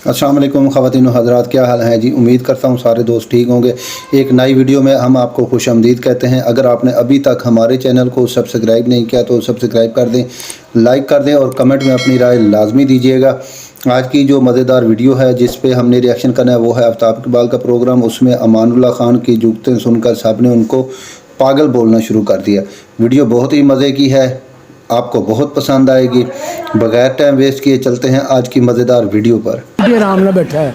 अस्सलाम वालेकुम ख़वातीन व हज़रात, क्या हाल है जी। उम्मीद करता हूँ सारे दोस्त ठीक होंगे। एक नई वीडियो में हम आपको खुशामदीद कहते हैं। अगर आपने अभी तक हमारे चैनल को सब्सक्राइब नहीं किया तो सब्सक्राइब कर दें, लाइक कर दें और कमेंट में अपनी राय लाजमी दीजिएगा। आज की जो मज़ेदार वीडियो है जिस पे हमने रिएक्शन करना है वो है आफ्ताब इकबाल का प्रोग्राम। उसमें अमानुल्लाह खान की जुगतें सुनकर सब ने उनको पागल बोलना शुरू कर दिया। वीडियो बहुत ही मज़े की है, आपको बहुत पसंद आएगी। बगैर टाइम वेस्ट किए चलते हैं आज की मज़ेदार वीडियो पर। आराम ना बैठा है,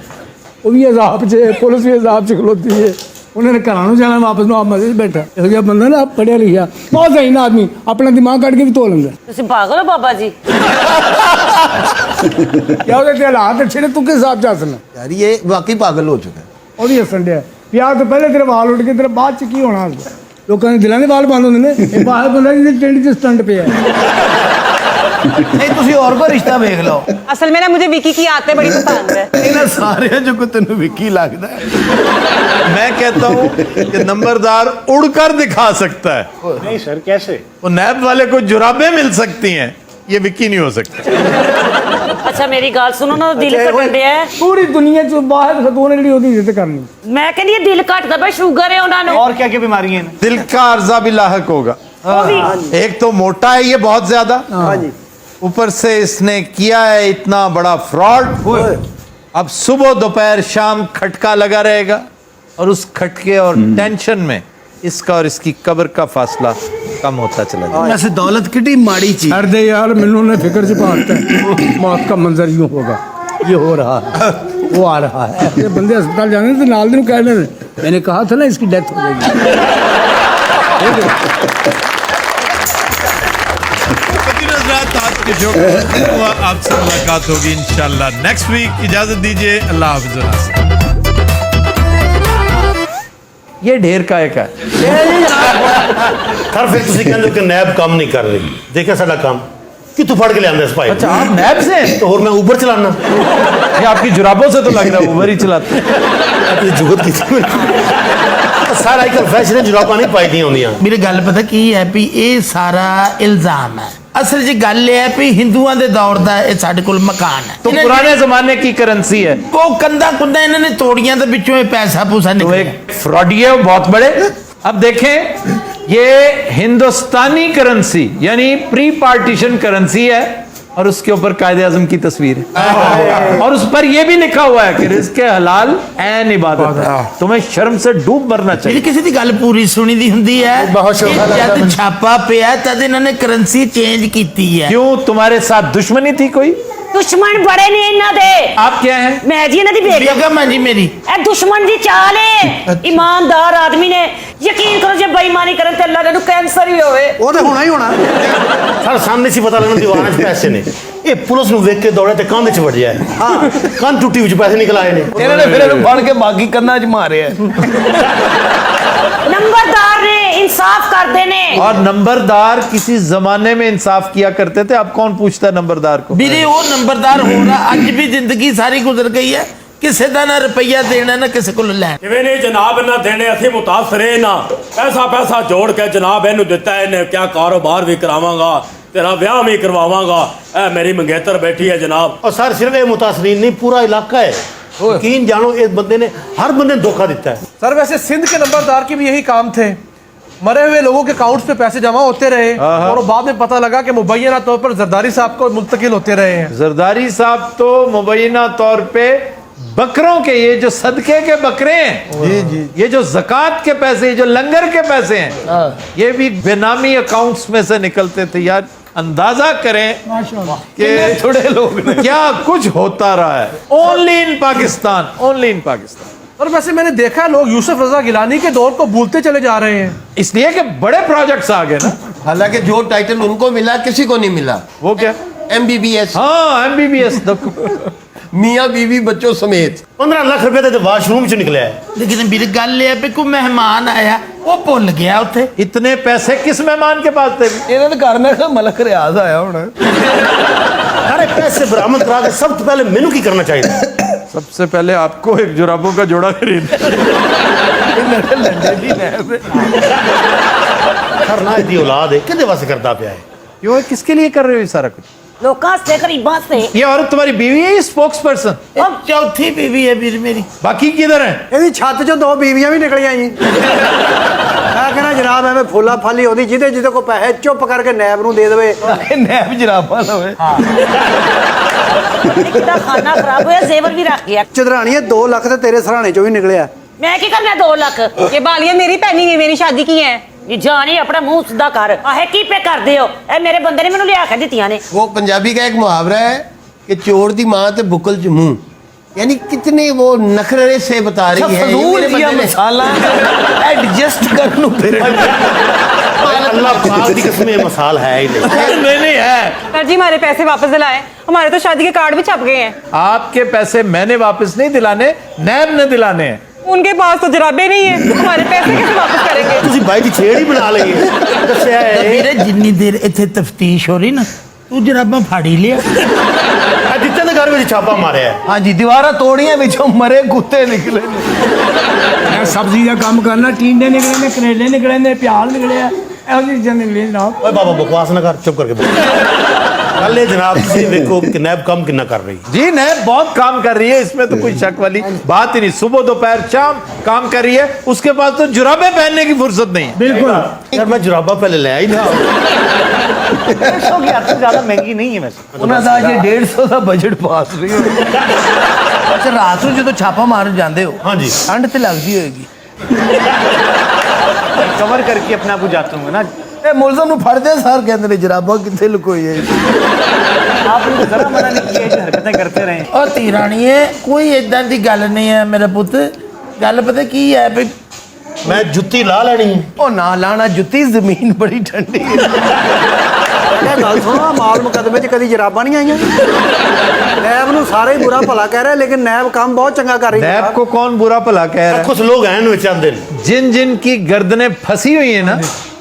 वो भी अजाब से, पुलिस भी अजाब से खलोती है। उन्होंने घरों जाना वापस में, आप मजे बैठा है बंदा ना, पढ़िया लिखा बहुत सही ना आदमी, अपना दिमाग कट के भी तोल लेंगे। तुम पागल हो बाबा जी। क्या होता हालात अच्छे ने, तू किस हिसाब से हंसना यार, ये वाकई पागल हो चुका है। और भी हसन दिया प्यार तो पहले तेरे बाल उठ के तेरे बाद च की होना। लोगों ने दिलों के बाल बंद होंगे ने, बाहर बंदा जिसे टेंट च स्टंट पे है। नहीं तुसी और कोई रिश्ता देख लो। असल में ना मुझे विकी की आदतें बड़ी पसंद है। इन्हें सारे जो तेन विकी लगता है। मैं कहता हूँ कि नंबरदार उड़कर दिखा सकता है। नहीं सर, कैसे? वो नैब वाले को जुराबें मिल सकती हैं, ये विकी नहीं हो सकता। अच्छा मेरी गाल सुनो ना, दिल कटन दिया है। पूरी दुनिया च बाहर खतून ने होती इज्जत करनी। मैं कहनी है दिल घटता पे, शुगर है उन्होंने। और क्या क्या बीमारियां हैं? दिल का अर्जा भी लाहक होगा। एक तो मोटा है ये बहुत ज्यादा, ऊपर से इसने किया है इतना बड़ा फ्रॉड। अब सुबह दोपहर शाम खटका लगा रहेगा और उस खटके और टेंशन में इसका और इसकी कब्र का फासला कम होता चला जाएगा। वैसे दौलत कितनी माड़ी चीज। हर दे यार, मैनू ने फिक्र से भागता है मौत का मंजर यूं होगा, ये हो रहा है, वो आ रहा है। ये बंदे अस्पताल जाने तो नाल दिन कहने, मैंने कहा था ना इसकी डेथ हो जाएगी। आपसे मुलाकात होगी इंशाल्लाह नेक्स्ट वीक। इजाजत दीजिए, अल्लाह हाफ़िज़। ये ढेर का है। सर फिर ਤੁਸੀਂ ਕਹਿੰਦੇ ਕਿ ਨੈਬ ਕੰਮ ਨਹੀਂ ਕਰ ਰਹੀ। ਦੇਖਿਆ ਸਾਡਾ ਕੰਮ ਕਿੱਥੋਂ ਫੜ ਕੇ ਲਿਆਂਦੇ ਸਪਾਈ। अच्छा, आप नैब से हैं? तो और मैं ऊबर चलाना। ये आपकी जुराबों से तो लग रहा है ऊबर ही चलाते। अपनी जुगत की सारा आजकल फैशन जुराबां नहीं पाई दी होंदियां। मेरी गल पता की है भी ये सारा इल्जाम है। असल जी गल ये है भी हिंदुओं के दौर का ये साडे कोल मकान है, तो पुराने जमाने की करेंसी है। वो कंधा कुंधा इन्होंने तोड़ियां तो बिचों पैसा पूसा तो निकले। एक फ्रॉडी है बहुत बड़े। अब देखें, ये हिंदुस्तानी करेंसी यानी प्री पार्टीशन करेंसी है और उसके ऊपर कायदे आजम की तस्वीर है और उस पर यह भी लिखा हुआ है कि रिज़्क़ हलाल ऐन इबादत है। तुम्हें शर्म से डूब मरना चाहिए। किसी की गल पूरी सुनी दी हुंदी है। जब छापा पिया तद इन्होंने करेंसी चेंज की है। क्यों, तुम्हारे साथ दुश्मनी थी कोई? दुश्मन बड़े ने इन्हां दे। आप क्या हैं? मैं जी इन्हां दी बेगम है जी मेरी। ए दुश्मन दी चाल है। ईमानदार आदमी ने यकीन करो, जब बेईमानी करन ते अल्लाह ने कैंसर ही होवे। वो तो होना ही होना। सर सामने सी पता लगना दीवार च पैसे ने। ये पुलिस ਨੂੰ ਵੇਖ ਕੇ ਦੌੜੇ ਤੇ ਕੰਧ 'ਚ ਵੜਿਆ ਹੈ। ਹਾਂ, ਕੰਧ ਟੁੱਟੀ ਵਿੱਚ ਪੈਸੇ ਨਿਕਲ ਆਏ ਨੇ। ਇਹਨਾਂ ਨੇ ਫਿਰ ਇਹਨੂੰ ਫੜ ਕੇ ਬਾਗੀ ਕੰਨਾਂ 'ਚ ਮਾਰਿਆ। नंबरदार ने इंसाफ कर देने। और नंबरदार किसी जमाने में इंसाफ किया करते थे। अब कौन पूछता है नंबरदार को? ਵੀਰੇ ਉਹ ਨੰਬਰਦਾਰ ਹੋ ਰਹਾ, ਅੱਜ ਵੀ ਜ਼ਿੰਦਗੀ ਸਾਰੀ ਗੁਜ਼ਰ ਗਈ ਹੈ, ਕਿਸੇ ਦਾ ਨਾ ਰੁਪਈਆ ਦੇਣਾ ਨਾ ਕਿਸੇ ਕੋਲ ਲੈਣਾ। ਕਿਵੇਂ ਨਹੀਂ ਜਨਾਬ, ਇਹਨਾਂ ਦੇਣੇ ਅਸੀਂ ਮੁਤਾਸਰੇ ਨਾ। ਪੈਸਾ ਜੋੜ ਕੇ ਜਨਾਬ ਇਹਨੂੰ ਦਿੱਤਾ। ਇਹਨੇ ਕਿਆ ਕਾਰੋਬਾਰ ਵੀ ਕਰਾਵਾਂਗਾ, तेरा ब्याह भी करवावांगा। ए मेरी मंगेतर बैठी है जनाब। और सर सिर्फ ये मुतासरीन नहीं, पूरा इलाका है। यकीन जानो इस बंदे ने हर बंदे ने धोखा दिता है। सर वैसे सिंध के नंबरदार के भी यही काम थे, मरे हुए लोगों के अकाउंट्स पे पैसे जमा होते रहे और बाद में पता लगा कि मुबैना तौर पर जरदारी साहब को मुंतकिल होते रहे हैं। जरदारी साहब तो मुबैना तौर पे बकरों के, ये जो सदके के बकरे हैं, जी जी, ये जो ज़कात के पैसे, जो लंगर के पैसे हैं, ये भी बेनामी अकाउंट्स में से निकलते थे। यार अंदाजा करें कि थोड़े लोग क्या कुछ होता रहा है। Only in Pakistan, only in Pakistan. और वैसे मैंने देखा है लोग यूसुफ रजा गिलानी के दौर को भूलते चले जा रहे हैं, इसलिए कि बड़े प्रोजेक्ट्स आ गए ना। हालांकि जो टाइटल उनको मिला किसी को नहीं मिला। वो क्या? MBBS। हाँ, MBBS मियाँ बीवी बच्चों समेत 15 लाख रुपए तो वाशरूम च निकले है। लेकिन मेरी गल ये है कोई मेहमान आया वो भुल गया उत्थे। इतने पैसे किस मेहमान के पास थे? इन्होंने घर में मलक रियाज आया होना। सारे पैसे बरामद करा के सबसे पहले मेनू की करना चाहिए। सबसे पहले आपको एक जुराबों का जोड़ा खरीद। सर ना दी औलाद है, किदे वास्ते करता पिया है? क्यों, किसके लिए कर रहे हो ये सारा कुछ? लोका हंसते गरीबा हंसते ये औरत तुम्हारी बीवी है, स्पोक्स पर्सन? ਇਹ ਚੌਥੀ ਬੀਵੀ ਹੈ ਵੀਰ ਮੇਰੀ। बाकी किधर है? ਇਹਦੀ ਛੱਤ 'ਚੋਂ 2 ਬੀਵੀਆਂ ਵੀ ਨਿਕਲੀਆਂ ਜੀ। ਮੈਂ ਕਹਿੰਦਾ ਜਨਾਬ ਐਵੇਂ ਫੁੱਲਾ ਫਾਲੀ ਉਹਦੀ ਜਿਹਦੇ ਕੋ ਪੈਸੇ ਚੁੱਪ ਕਰਕੇ ਨੈਬ ਨੂੰ ਦੇ ਦੇਵੇ। नैब जराबा लवे कितना खाना खराब होया जेवर भी रख गया। ਚਦਰਾਣੀਏ 2 ਲੱਖ ਤੇ ਤੇਰੇ ਸਰਾਣੇ 'ਚੋਂ ਵੀ ਨਿਕਲਿਆ। मैं की करना 2 लाख? ये बालियां मेरी पहनी हुई मेरी शादी की है। ये जानी अपना मुंह सीधा कर। आहे की पे कर दे हो? ए मेरे बंदे ने मैनू लिया के दित्तियां ने। वो पंजाबी का एक मुहावरा है कि चोर दी माँ ते बुकल च मुंह, यानी कितने वो नखरे से बता रही है ये मेरे बंदे ने। ਮਸਾਲਾ ਐਡਜਸਟ ਕਰਨ ਨੂੰ ਫਿਰ अल्लाह पाक की कसम ये मसाल है ही नहीं। ਨਹੀਂ ਹੈ। सर जी हमारे पैसे वापस दिलाएं, हमारे तो शादी के कार्ड भी छप गए हैं। आपके पैसे मैंने वापस नहीं दिलाने, नैब ने दिलाने हैं। उनके पास तो जराबे नहीं है, हमारे पैसे कैसे वापस करेंगे? ਤੁਸੀਂ ਬਾਈ ਦੀ ਛੇੜ ਹੀ ਬਣਾ ਲਈ ਦੱਸਿਆ ਤਾਂ ਹੈ ਵੀਰੇ ਜਿੰਨੀ ਦੇਰ ਇੱਥੇ ਤਫਤੀਸ਼ ਹੋ ਰਹੀ ਨਾ ਤੂੰ ਜਰਾਬਾਂ ਫੜ ਹੀ ਲਿਆ। ਜਿੱਤੇ ਦੇ ਘਰ ਵਿੱਚ ਛਾਪਾ ਮਾਰਿਆ ਹੈ। हाँ जी दीवारा तोड़ियां बिचों मरे कुत्ते निकले ने। सब्जी का काम करना, टींडे निकले ने, करेले निकले ने, प्याज निकले आ, ਇਹੋ ਜਿਹੀ ਚੀਜ਼ਾਂ ਨਿਕਲੀਆਂ ਜਨਾਬ। ਓਏ ਬਾਬਾ ਬਕਵਾਸ ਨਾ ਕਰ, ਚੁੱਪ ਕਰਕੇ ਬੋਲ। ਕੱਲ ਇਹ ਜਨਾਬ ਤੁਸੀਂ ਵੇਖੋ ਕਿ ਨੈਬ ਕੰਮ ਕਿੰਨਾ ਕਰ ਰਹੀ। जी नैब बहुत काम कर रही है, इसमें तो कोई शक वाली बात ही नहीं। सुबह दोपहर शाम काम कर रही है, उसके पास तो जुराबे पहनने की फुर्सत नहीं है। बिल्कुल यार मैं जुराबा पहले ले आई था। 100 की हद से ज्यादा महंगी नहीं है वैसे। ਉਹਨਾਂ ਦਾ ਜੇ 150 ਦਾ ਬਜਟ ਪਾਸ ਰਹੀ ਹੋ। ਅੱਛਾ ਰਾਤ ਨੂੰ ਜਦੋਂ ਛਾਪਾ ਮਾਰਨ ਜਾਂਦੇ ਹੋ ਹਾਂਜੀ। ਠੰਡ ਤੇ ਲੱਗਦੀ ਹੋਏਗੀ। कवर करके अपने आप को जाता हूँ ना। ਇਹ ਮੁਲਜ਼ਮ ਨੂੰ ਫੜਦੇ ਸਰ ਕਹਿੰਦੇ ਨੇ ਜਰਾਬਾਂ ਕਿੱਥੇ ਲੁਕੋਈ ਹੈ। आपने जरा मना नहीं किया, ऐसी हरकतें करते रहे। ਉਹ ਧੀਰਾਣੀਏ ਕੋਈ ਇਦਾਂ ਦੀ ਗੱਲ ਨਹੀਂ ਹੈ ਮੇਰਾ ਪੁੱਤ। ਗੱਲ ਪਤਾ ਕੀ ਹੈ ਵੀ ਮੈਂ ਜੁੱਤੀ ਲਾ ਲੈਣੀ ਹੈ। ਉਹ ਨਾ ਲਾਣਾ ਜੁੱਤੀ, ਜ਼ਮੀਨ ਬੜੀ ਠੰਡੀ ਹੈ। ਇਹ ਗੱਲ ਸੁਣੋ, ਮਾਲ ਮੁਕੱਦਮੇ 'ਚ ਕਦੀ ਜਰਾਬਾਂ ਨਹੀਂ ਆਈਆਂ। ਨੈਬ ਨੂੰ ਸਾਰੇ ਹੀ ਬੁਰਾ ਭਲਾ ਕਹਿ ਰਹੇ, ਲੇਕਿਨ ਨੈਬ ਕੰਮ ਬਹੁਤ ਚੰਗਾ ਕਰ ਰਹੀ नैब को कौन बुरा भला कह रहा है? ਕੁਝ ਲੋਕ ਐਨ ਵਿੱਚ ਆਉਂਦੇ ਨੇ। जिन जिन की गर्दनें फंसी हुई है ना,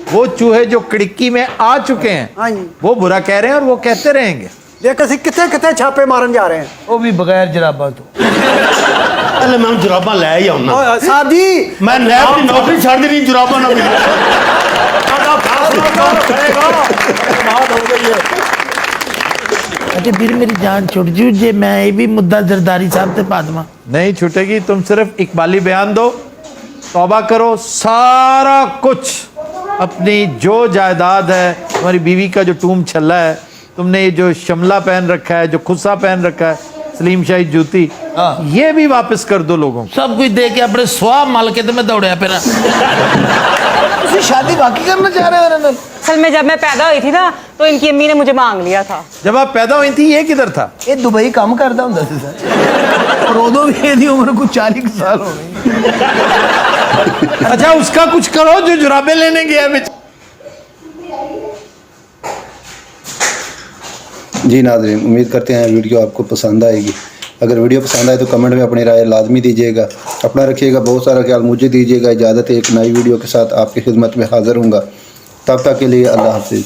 वो चूहे जो खिड़की में आ चुके हैं, हाँ जी। वो बुरा कह रहे हैं और वो कहते रहेंगे। ਦੇਖ ਅਸੀਂ ਕਿੱਥੇ ਕਿੱਥੇ ਛਾਪੇ ਮਾਰਨ ਜਾ ਰਹੇ ਹਾਂ। ਉਹ ਵੀ ਬਗੈਰ ਜਰਾਬਾਂ ਤੋਂ। ਪਹਿਲੇ ਮੈਂ ਹੁਣ ਜੁਰਾਬਾਂ ਲੈ ਹੀ ਆਉਣਾ। ਓਏ ਸਾਹਿਬ ਜੀ, ਮੈਂ ਨੈਬ ਦੀ ਨੌਕਰੀ ਛੱਡ ਦੇਣੀ ਜੁਰਾਬਾਂ ਨਾਲ। ਅੱਛਾ ਵੀਰ ਮੇਰੀ ਜਾਨ ਛੁੱਟ ਜੂ ਜੇ ਮੈਂ ਇਹ ਵੀ ਮੁੱਦਾ ਜ਼ਰਦਾਰੀ ਸਾਹਿਬ ਤੇ ਪਾ ਦੇਵਾਂ। नहीं छूटेगी। तुम सिर्फ इकबाली बयान दो, तौबा करो, सारा कुछ अपनी जो जायदाद है, तुम्हारी बीवी का जो टूम छल्ला है, तुमने ये जो शमला पहन रखा है, जो खुस्सा पहन रखा है, सलीम शाही जूती, ये भी वापस कर दो लोगों को। सब कुछ दे के अपने सुहा मल के तो मैं दौड़िया फिर। ਤੁਸੀਂ ਸ਼ਾਦੀ ਬਾਕੀ ਕਰਨਾ ਚਾਹ ਰਹੇ ਹੋ ਇਹਨਾਂ ਨਾਲ? असल में जब मैं पैदा हुई थी ना तो इनकी अम्मी ने मुझे मांग लिया था। जब आप पैदा हुई थी ये किधर था? ਇਹ ਦੁਬਈ ਕੰਮ ਕਰਦਾ ਹੁੰਦਾ ਸੀ ਸਰ। और ਉਦੋਂ ਵੀ ਇਹਦੀ ਉਮਰ ਕੁਝ 40 ਕੁ ਸਾਲ ਹੋਣੀ। अच्छा उसका कुछ करो जो जुराबे लेने गया है बेचारा। जी नाज़रीन, उम्मीद करते हैं वीडियो आपको पसंद आएगी। अगर वीडियो पसंद आए तो कमेंट में अपनी राय लाजमी दीजिएगा। अपना रखिएगा बहुत सारा ख्याल। मुझे दीजिएगा इजाज़त, एक नई वीडियो के साथ आपकी खिदमत में हाज़िर हूँगा। तब तक के लिए अल्लाह हाफ़िज़।